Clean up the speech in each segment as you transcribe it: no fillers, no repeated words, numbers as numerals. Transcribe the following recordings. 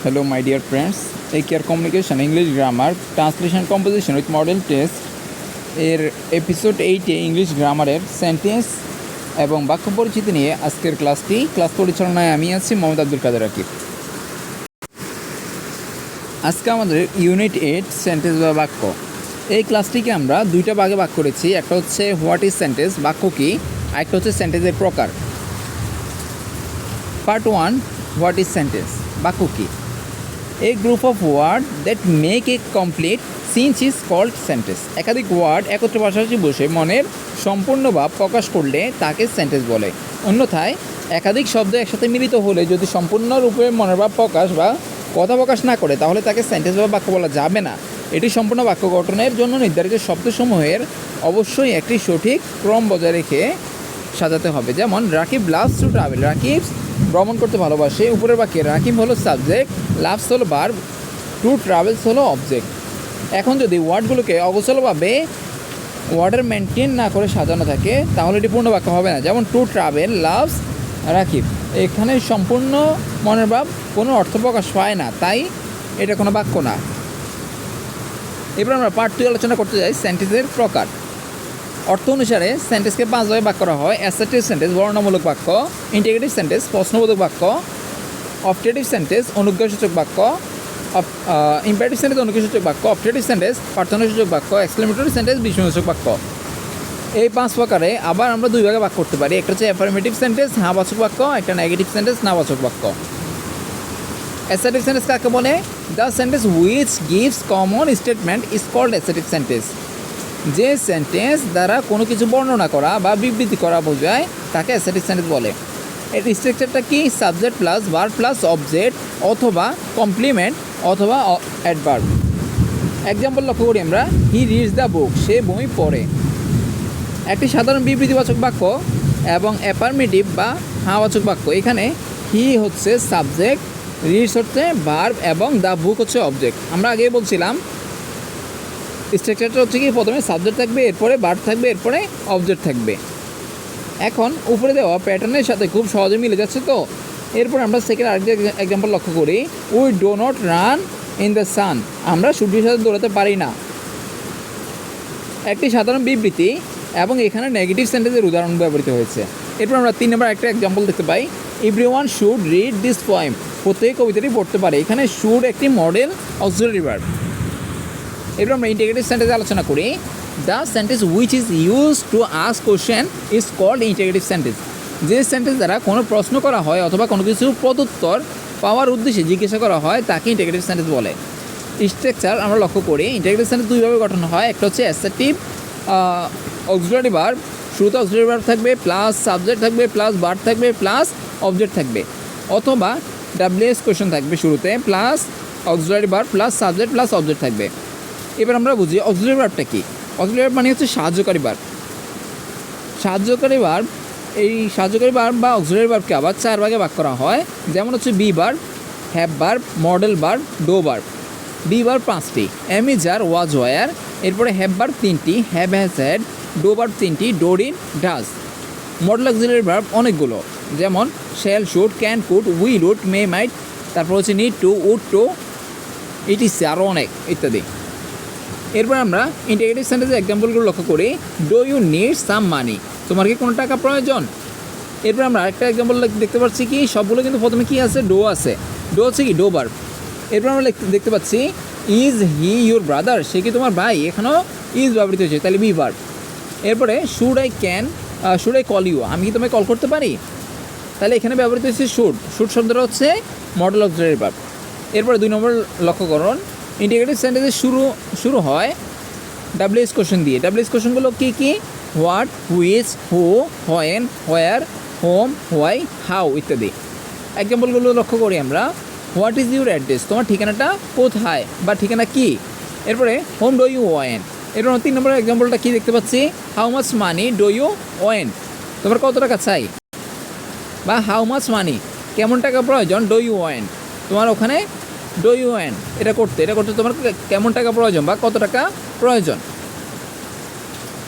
Hello, my dear friends. AKR Communication English Grammar Translation Composition with Model Test এর episode 8-এ English গ্রামারের sentence এবং বাক্য পরিচিতি নিয়ে আজকের ক্লাস পরিচালনায় আমি আছি মোহাম্মদ আব্দুল কাদের আকিব। আজকে আমাদের ইউনিট 8 সেন্টেন্স বা বাক্য। এই ক্লাসটিকে আমরা দুইটা ভাগে ভাগ করেছি। একটা হচ্ছে হোয়াট ইজ সেন্টেন্স, বাক্য কী, আরেকটা হচ্ছে সেন্টেন্সের প্রকার। পার্ট 1, হোয়াট ইজ সেন্টেন্স, বাক্য কী। A group of words that make a complete sentence is called sentence. একাধিক ওয়ার্ড একত্রে পাশাপাশি বসে মনের সম্পূর্ণ ভাব প্রকাশ করলে তাকে সেন্টেন্স বলে। অন্যথায় একাধিক শব্দ একসাথে মিলিত হলে যদি সম্পূর্ণরূপে মনের ভাব প্রকাশ বা কথা প্রকাশ না করে তাহলে তাকে সেন্টেন্স বা বাক্য বলা যাবে না। এটি সম্পূর্ণ বাক্য গঠনের জন্য নির্ধারিত শব্দসমূহের অবশ্যই একটি সঠিক ক্রম বজায় রেখে সাজাতে হবে। যেমন Rakib loves to travel, Rakib ভ্রমণ করতে ভালোবাসে। উপরের বাক্যে রাকিব হলো সাবজেক্ট, লাভস হলো ভার্ব, টু ট্রাভেলস হলো অবজেক্ট। এখন যদি ওয়ার্ডগুলোকে অগোছালোভাবে ওয়ার্ডের মেনটেন না করে সাজানো থাকে তাহলে এটি পূর্ণ বাক্য হবে না। যেমন টু ট্রাভেল লাভস রাকিব, এখানে সম্পূর্ণ মনের ভাব কোনো অর্থ প্রকাশ পায় না, তাই এটা কোনো বাক্য না। এবার আমরা পার্ট 2 আলোচনা করতে যাই সেন্টেন্সের প্রকার। অর্থ অনুসারে সেন্টেন্সকে 5 ভাগে ভাগ করা হয়। অ্যাসার্টিভ সেন্টেন্স বর্ণনামূলক বাক্য, ইন্টিগ্রেটিভ সেন্টেন্স প্রশ্নবোধক বাক্য, অবজেক্টিভ সেন্টেন্স অনুজ্ঞাসূচক বাক্য, ইম্পারেটিভ সেন্টেন্স অনুজ্ঞাসূচক বাক্য, অবজেক্টিভ সেন্টেন্স প্রার্থনাসূচক বাক্য, এক্সক্লেমেটরি সেন্টেন্স বিস্ময়সূচক বাক্য। এই 5 প্রকারে আবার আমরা 2 ভাগে ভাগ করতে পারি। একটা হচ্ছে অ্যাফার্মেটিভ সেন্টেন্স হ্যাঁবাচক বাক্য, একটা নেগেটিভ সেন্টেন্স নাবাচক বাক্য। অ্যাসার্টিভ সেন্টেন্স কাকে বলে? The sentence which gives common statement is called assertive sentence. যে সেন্টেন্স দ্বারা কোনো কিছু বর্ণনা করা বা বিবৃতি করা বোঝায় তাকে অ্যাসার্টিভ সেন্টেন্স বলে। এর স্ট্রাকচারটা কি? Subject plus verb plus object অথবা কমপ্লিমেন্ট অথবা অ্যাডভার্ব। এক্সাম্পল লক্ষ্য করি আমরা, হি রিডস দ্য বুক, সে বই পড়ে। একটি সাধারণ বিবৃতিবাচক বাক্য এবং অ্যাফার্মেটিভ বা হ্যাঁবাচক বাক্য। এখানে হি হচ্ছে সাবজেক্ট, রিডস হচ্ছে ভার্ব এবং দ্য বুক হচ্ছে অবজেক্ট। আমরা আগেই বলছিলাম স্ট্রাকচারটা হচ্ছে কি, প্রথমে সাবজেক্ট থাকবে, এরপরে ভার্ব থাকবে, এরপরে অবজেক্ট থাকবে। এখন উপরে দেওয়া প্যাটার্নের সাথে খুব সহজে মিলে যাচ্ছে তো। এরপর আমরা সেকেন্ড আরেকটা এক্সাম্পল লক্ষ্য করি, we do not run in the sun, আমরা সূর্যের সাথে দৌড়াতে পারি না। একটি সাধারণ বিবৃতি এবং এখানে নেগেটিভ সেন্টেন্সের উদাহরণ ব্যবহৃত হয়েছে। এরপর আমরা 3 নম্বর একটা এক্সাম্পল দেখতে পাই, everyone should read this poem, প্রত্যেক কবিতাটি পড়তে পারে। এখানে শুড একটি মডেল অক্সিলারি ভার্ব। এরপর আমরা ইন্টিগ্রেটিভ সেন্টেন্স আলোচনা করি। The sentence which is use to ask question is called interrogative sentence. যে সেন্টেন্স দ্বারা কোনো প্রশ্ন করা হয় অথবা কোনো কিছু প্রত্যুত্তর পাওয়ার উদ্দেশ্যে জিজ্ঞাসা করা হয় তাকে ইন্টিগ্রেটিভ সেন্টেন্স বলে। স্ট্রাকচার আমরা লক্ষ্য করি, ইন্টিগ্রেটিভ সেন্টেন্স 2 ভাবে গঠন হয়। একটা হচ্ছে অ্যাসার্টিভ অক্সিলারি ভার্ব, শুরুতে অক্সিলারি ভার্ব থাকবে, প্লাস সাবজেক্ট থাকবে, প্লাস ভার্ব থাকবে, প্লাস অবজেক্ট থাকবে, অথবা ডাব্লিউএস কোয়েশ্চন থাকবে শুরুতে, plus auxiliary verb plus subject plus object থাকবে। এবার আমরা বুঝি অক্সিলারি ভার্বটা কি। অক্সিলারি ভার্ব মানে হচ্ছে সাহায্যকারী ভার্ব। সাহায্যকারী ভার্ব, এই সাহায্যকারী ভার্ব বা অক্সিলারি ভার্বকে আবার 4 ভাগে ভাগ করা হয়। যেমন হচ্ছে be verb, have verb, modal verb, do verb. Be verb 5টি, am is are, was were. এরপরে হ্যাভ ভার্ব 3টি, have has had. Do verb 3টি, do did does. Modal auxiliary verb অনেকগুলো, যেমন shall, should, can, could, will, would, may, might. তারপর হচ্ছে need to, would to, etc, আরও অনেক ইত্যাদি। এরপর আমরা ইন্টিগ্রেটিভ সেন্টেন্সের এক্সাম্পলগুলো লক্ষ্য করি, ডু ইউ নিড সাম মানি, তোমার কি কোনো টাকা প্রয়োজন। এরপর আমরা আরেকটা এক্সাম্পল দেখতে পাচ্ছি কি, সবগুলো কিন্তু প্রথমে কি আছে, ডো আছে। ডো হচ্ছে কি, ডো ভার্ব। এরপর আমরা দেখতে পাচ্ছি ইজ হি ইউর ব্রাদার, সে কি তোমার ভাই, এখানেও ইজ ব্যবহৃত হয়েছে, তাহলে বি ভার্ব। এরপরে শুড আই কল ইউ, আমি কি তোমায় কল করতে পারি, তাহলে এখানে ব্যবহৃত হচ্ছে শুড। শুড শব্দটা হচ্ছে মডেল অক্সিলারি ভার্ব। এরপরে 2 নম্বর লক্ষ্য করুন, ইন্টিগ্রেটিভ সেন্টেন্সের শুরু হয় ডাব্লিউএস কোশ্চেন দিয়ে। ডাব্লিউএস কোশ্চেনগুলো কী কী? What, which, who, when, where, home, why, how ইত্যাদি। এক্সাম্পলগুলো লক্ষ্য করি আমরা, হোয়াট ইজ ইউর অ্যাড্রেস, তোমার ঠিকানাটা কোথায় বা ঠিকানা কী। এরপরে হোম ডো ইউ ওয়েন। এরপর 3 নম্বর এক্সাম্পলটা কী দেখতে পাচ্ছি, how much money do you own, তোমার কত টাকা চাই, বা হাউ মাচ মানি, কেমন টাকা প্রয়োজন, ডো ইউ ওয়েন, তোমার ওখানে ডো ইউ ওয়েন, এটা করতে তোমার কেমন টাকা প্রয়োজন বা কত টাকা প্রয়োজন।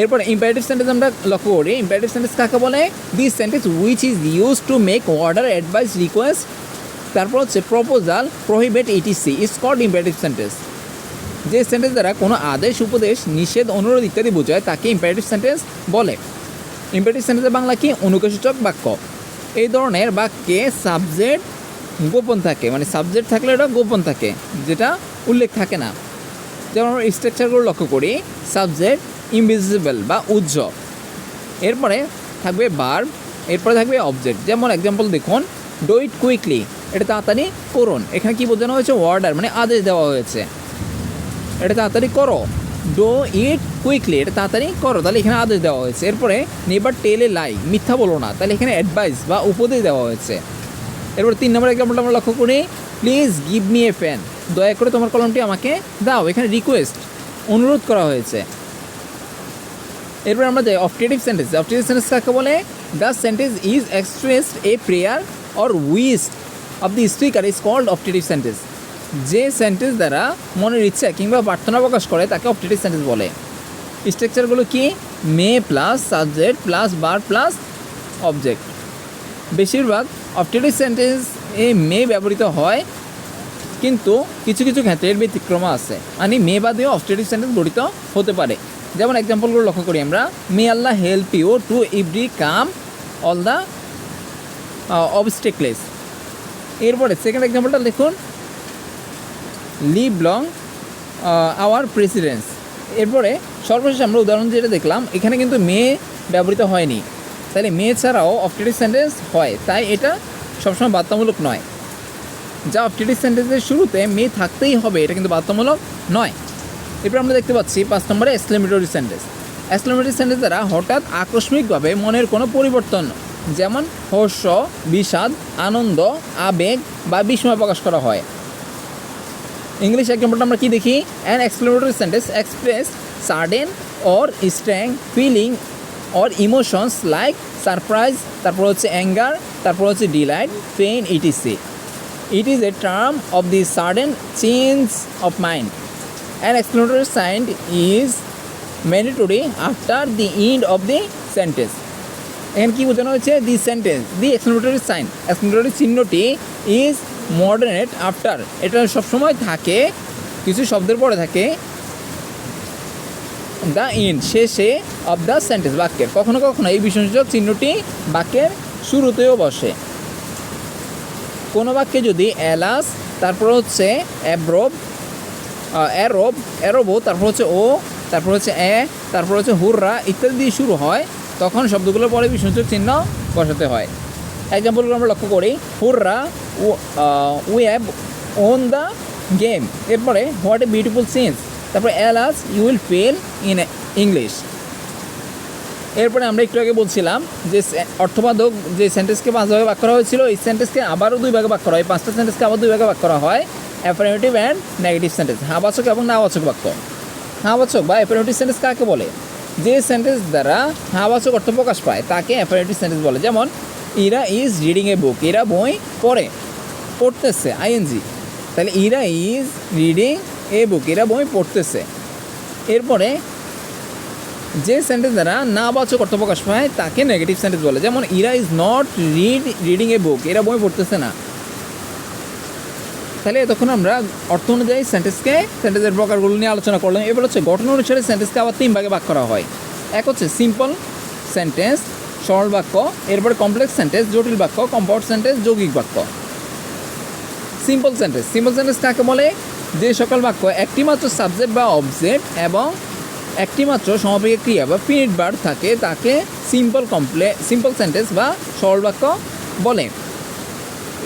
এরপর ইম্পারেটিভ সেন্টেন্স আমরা লক্ষ্য করি। ইম্পারেটিভ সেন্টেন্স কাকে বলে? This sentence which is use to make order, advice, request তারপর হচ্ছে proposal, prohibit, etc is called imperative sentence. যে সেন্টেন্স দ্বারা কোনো আদেশ, উপদেশ, নিষেধ, অনুরোধ ইত্যাদি বোঝায় তাকে ইম্পারেটিভ সেন্টেন্স বলে। ইম্পারেটিভ সেন্টেন্সের বাংলা কি? অনুজ্ঞাসূচক বাক্য। এই ধরনের বাক্যে সাবজেক্ট গোপন থাকে, মানে সাবজেক্ট থাকলে এটা গোপন থাকে, যেটা উল্লেখ থাকে না। যেমন আমরা স্ট্রাকচারগুলো লক্ষ্য করি, সাবজেক্ট ইনভিজিবল বা উজ্জ্বল, এরপরে থাকবে ভার্ব, এরপরে থাকবে অবজেক্ট। যেমন এক্সাম্পল দেখুন, ডু ইট কুইকলি, এটা তাড়াতাড়ি করুন। এখানে কি বোঝানো হয়েছে? অর্ডার, মানে আদেশ দেওয়া হয়েছে, এটা তাড়াতাড়ি করো। ডু ইট কুইকলি, এটা তাড়াতাড়ি করো, তাহলে এখানে আদেশ দেওয়া হয়েছে। এরপরে নেভার টেল এ লাই, মিথ্যা বলো না, তাহলে এখানে অ্যাডভাইস বা উপদেশ দেওয়া হয়েছে। এরপর 3 নম্বর এক্সাম্পলটা আমরা লক্ষ্য করি, please give me a pen, দয়া করে তোমার কলমটি আমাকে দাও, এখানে রিকোয়েস্ট, অনুরোধ করা হয়েছে। এরপর আমরা যাই অবজেক্টিভ সেন্টেন্স। অবজেক্টিভ সেন্টেন্স কাকে বলে? The sentence is expressed a prayer or wish of the speaker is called optative sentence. যে সেন্টেন্স দ্বারা মনের ইচ্ছা কিংবা প্রার্থনা প্রকাশ করে তাকে অবজেক্টিভ সেন্টেন্স বলে। স্ট্রাকচারগুলো কি? May plus subject plus verb plus object. বেশিরভাগ অবজেক্টিভ সেন্টেন্স মে ব্যবহৃত হয়, কিন্তু কিছু কিছু ক্ষেত্রে এর ব্যতিক্রম আছে, মানে মে বাদেও অবজেক্টিভ সেন্টেন্স গঠিত হতে পারে। যেমন এক্সাম্পলগুলো লক্ষ্য করি আমরা, may Allah help you to overcome all the obstacles. এরপরে সেকেন্ড এক্সাম্পলটা দেখুন, লিভ লং আওয়ার প্রেসিডেন্স। এরপরে সর্বশেষ আমরা উদাহরণ যেটা দেখলাম, এখানে কিন্তু মে ব্যবহৃত হয়নি, তাহলে মে ছাড়াও অবজেক্টিভ সেন্টেন্স হয়, তাই এটা সবসময় বাধ্যতামূলক নয়। যা অবজেক্টিভ সেন্টেন্সের শুরুতে মে থাকতেই হবে, এটা কিন্তু বাধ্যতামূলক নয়। এরপর আমরা দেখতে পাচ্ছি 5 নম্বরে এক্সক্লেমেটরি সেন্টেন্স। এক্সক্লেমেটরি সেন্টেন্স দ্বারা হঠাৎ আকস্মিকভাবে মনের কোনো পরিবর্তন, যেমন হর্ষ, বিষাদ, আনন্দ, আবেগ বা বিস্ময় প্রকাশ করা হয়। ইংলিশ এক্সাম্পলটা আমরা কি দেখি, an exclamatory sentence express sudden or strong feeling or emotions like surprise, তারপর হচ্ছে অ্যাঙ্গার, তারপর হচ্ছে delight, pain, etc. It is a term of the sudden change of mind. An exclamatory sign is mandatory after the end of the sentence. এখানে কি বোঝানো হয়েছে? The sentence, the exclamatory sign, exclamatory চিহ্নটি is moderate after, এটা সবসময় থাকে, কিছু শব্দের পরে থাকে, দ্য এন্ড, শেষে, অফ দ্য সেন্টেন্স, বাক্যের। কখনো কখনো এই বিশেষক চিহ্নটি বাক্যের শুরুতেও বসে। কোনো বাক্যে যদি এলাস, তারপর হচ্ছে অ্যাব্রোব, অ্যারোবো, তারপর হচ্ছে ও, তারপর হচ্ছে তারপর হচ্ছে হুররা ইত্যাদি দিয়ে শুরু হয়, তখন শব্দগুলোর পরে বিশেষক চিহ্ন বসাতে হয়। এক্সাম্পলগুলো আমরা লক্ষ্য করি, hurrah we have won the game, এরপরে হোয়াট এ বিউটিফুল সিনস, তারপরে alas you will fail in English. এরপরে আমরা একটু আগে বলছিলাম যে অর্থবাদক যে সেন্টেন্সকে 5 ভাগে ভাগ করা হয়েছিল, এই সেন্টেন্সকে আবারও 2 ভাগে ভাগ করা হয়, 5টা সেন্টেন্সকে আবার 2 ভাগে ভাগ করা হয়, অ্যাফার্মেটিভ অ্যান্ড নেগেটিভ সেন্টেন্স, হ্যাঁবাচক এবং নাবাচক বাক্য। হ্যাঁবাচক বা অ্যাফার্মেটিভ সেন্টেন্স কাকে বলে? যে সেন্টেন্স দ্বারা হ্যাঁবাচক অর্থ প্রকাশ পায় তাকে অ্যাফার্মেটিভ সেন্টেন্স বলে। যেমন ইরা ইজ রিডিং এ বুক, এরা বই পড়তেছে, আইএনজি, তাহলে ইরা ইজ রিডিং এ বুক, এরা বই পড়তেছে। এরপরে যে সেন্টেন্স দ্বারা নাবাচক অর্থ প্রকাশ পায় তাকে নেগেটিভ সেন্টেন্স বলে। যেমন Ira is not reading a বুক, এরা বই পড়তেছে না। তাহলে তখন আমরা অর্থ অনুযায়ী সেন্টেন্সের প্রকারগুলো নিয়ে আলোচনা করলাম। এবার হচ্ছে গঠন অনুসারে সেন্টেন্সকে আবার 3 ভাগে ভাগ করা হয়। এক হচ্ছে সিম্পল সেন্টেন্স, সরল বাক্য, এরপরে কমপ্লেক্স সেন্টেন্স, জটিল বাক্য, কম্পাউন্ড সেন্টেন্স, যৌগিক বাক্য। সিম্পল সেন্টেন্স কাকে বলে? যে সকল বাক্য একটি মাত্র সাবজেক্ট বা অবজেক্ট এবং একটি মাত্র সমাপিক ক্রিয়া বা ফিনিট ভার্ব থাকে তাকে সিম্পল সেন্টেন্স বা সরল বাক্য বলে।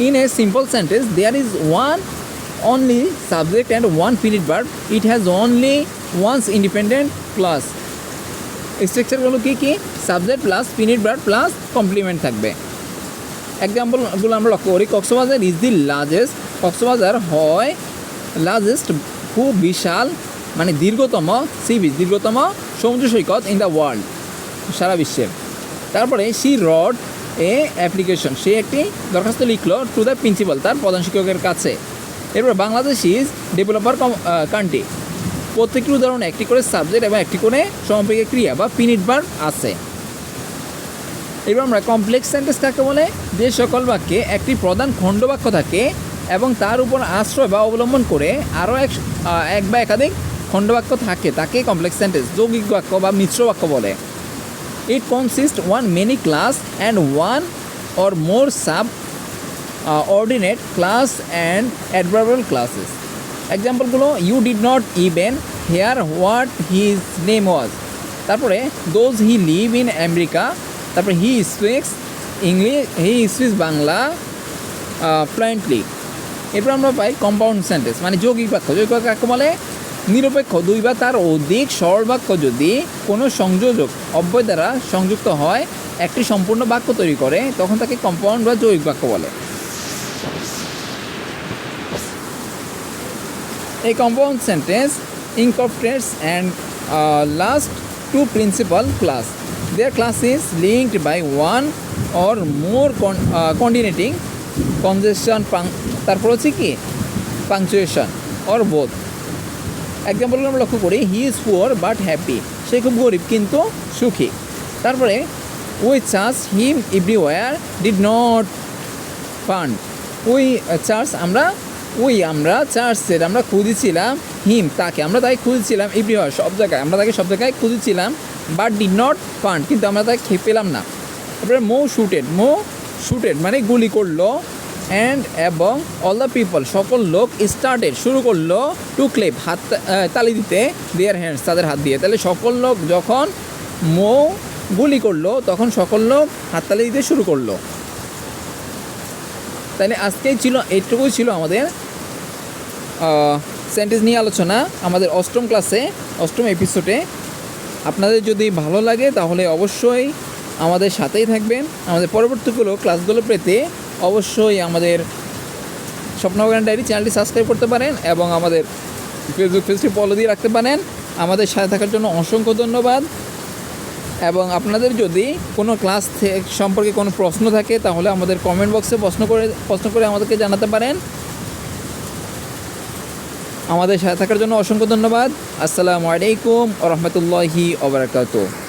In a simple sentence, there is one only subject and one finite verb. It has only once independent clause. স্ট্রাকচারগুলো কি? Subject plus finite verb plus complement থাকবে। এক্সাম্পলগুলো আমরা লক্ষ্য করি, Cox's Bazar is the largest, Cox's Bazar হয় লার্জেস্ট, খুব বিশাল, মানে দীর্ঘতম সি বিচ, দীর্ঘতম সমুদ্র সৈকত ইন দ্য ওয়ার্ল্ড, সারা বিশ্বের। তারপরে শি রড এ অ্যাপ্লিকেশন, সে একটি দরখাস্ত লিখলো টু দ্য প্রিন্সিপাল, তার প্রধান শিক্ষকের কাছে। এরপর বাংলাদেশ ইজ ডেভেলপার কান্ট্রি, প্রত্যেকটি উদাহরণে একটি করে সাবজেক্ট এবং একটি করে সমাপিক ক্রিয়া বা ফিনিট ভার্ব আছে। এবার আমরা কমপ্লেক্স সেন্টেন্স কাকে বলে, যে সকল বাক্যে একটি প্রধান খণ্ডবাক্য থাকে এবং তার উপর আশ্রয় বা অবলম্বন করে আরও এক বা একাধিক খণ্ডবাক্য থাকে তাকে কমপ্লেক্স সেন্টেন্স যৌগিক বাক্য বা মিশ্র বাক্য বলে। It consist one main clause and one or more subordinate clause and adverbial clauses. এক্সাম্পলগুলো, you did not even hear what his name was, তারপরে though he live in America, তারপরে he speaks English, he speaks Bangla fluently. এরপর আমরা পাই compound sentence মানে যৌগিক বাক্য। যৌগিক বাক্য কাকে বলে, নিরপেক্ষ দুই বা তার অধিক সরল বাক্য যদি কোনো সংযোজক অব্যয় দ্বারা সংযুক্ত হয় একটি সম্পূর্ণ বাক্য তৈরি করে তখন তাকে কম্পাউন্ড বা যৌগিক বাক্য বলে। A compound sentence incorporates and last two principal class. Their class is linked by one or more coordinating conjunction তারপর হচ্ছে কি পাংচুয়েশন অর বোথ। এক্সাম্পলগুলো আমরা লক্ষ্য করি, he is poor but happy, সে খুব গরিব কিন্তু সুখী। তারপরে we search him everywhere did not find, we search আমরা চার্চের আমরা খুঁজেছিলাম, হিম তাকে আমরা তাকে খুঁজেছিলাম, এভরিওয়্যার সব জায়গায় আমরা তাকে সব জায়গায় খুঁজেছিলাম, বাট ডিড নট ফান্ড কিন্তু আমরা তাকে পেলাম না। তারপরে মো শুটেড মানে গুলি করলো, অ্যান্ড এবং অল দ্য পিপল সকল লোক স্টার্টেড শুরু করলো, টু ক্লেপ হাত তালি দিতে, দেয়ার হ্যান্ডস তাদের হাত দিয়ে। তাহলে সকল লোক যখন মো গুলি করলো তখন সকল লোক হাততালি দিতে শুরু করলো। তাহলে আজকেই এইটুকুই ছিল আমাদের সেন্টেন্স নিয়ে আলোচনা আমাদের অষ্টম ক্লাসে, অষ্টম এপিসোডে। আপনাদের যদি ভালো লাগে তাহলে অবশ্যই আমাদের সাথেই থাকবেন। আমাদের পরবর্তীগুলো ক্লাসগুলো পেতে অবশ্যই আমাদের স্বপ্নবাগান ডায়েরি চ্যানেলটি সাবস্ক্রাইব করতে পারেন এবং আমাদের ফেসবুক পেজটি ফলো দিয়ে রাখতে পারেন। আমাদের সাথে থাকার জন্য অসংখ্য ধন্যবাদ। এবং আপনাদের যদি কোনো ক্লাস সম্পর্কে কোনো প্রশ্ন থাকে তাহলে আমাদের কমেন্ট বক্সে প্রশ্ন করে আমাদেরকে জানাতে পারেন। আমাদের সাথে থাকার জন্য অসংখ্য ধন্যবাদ। আসসালামু আলাইকুম ওয়া রাহমাতুল্লাহি ওয়া বারাকাতুহু।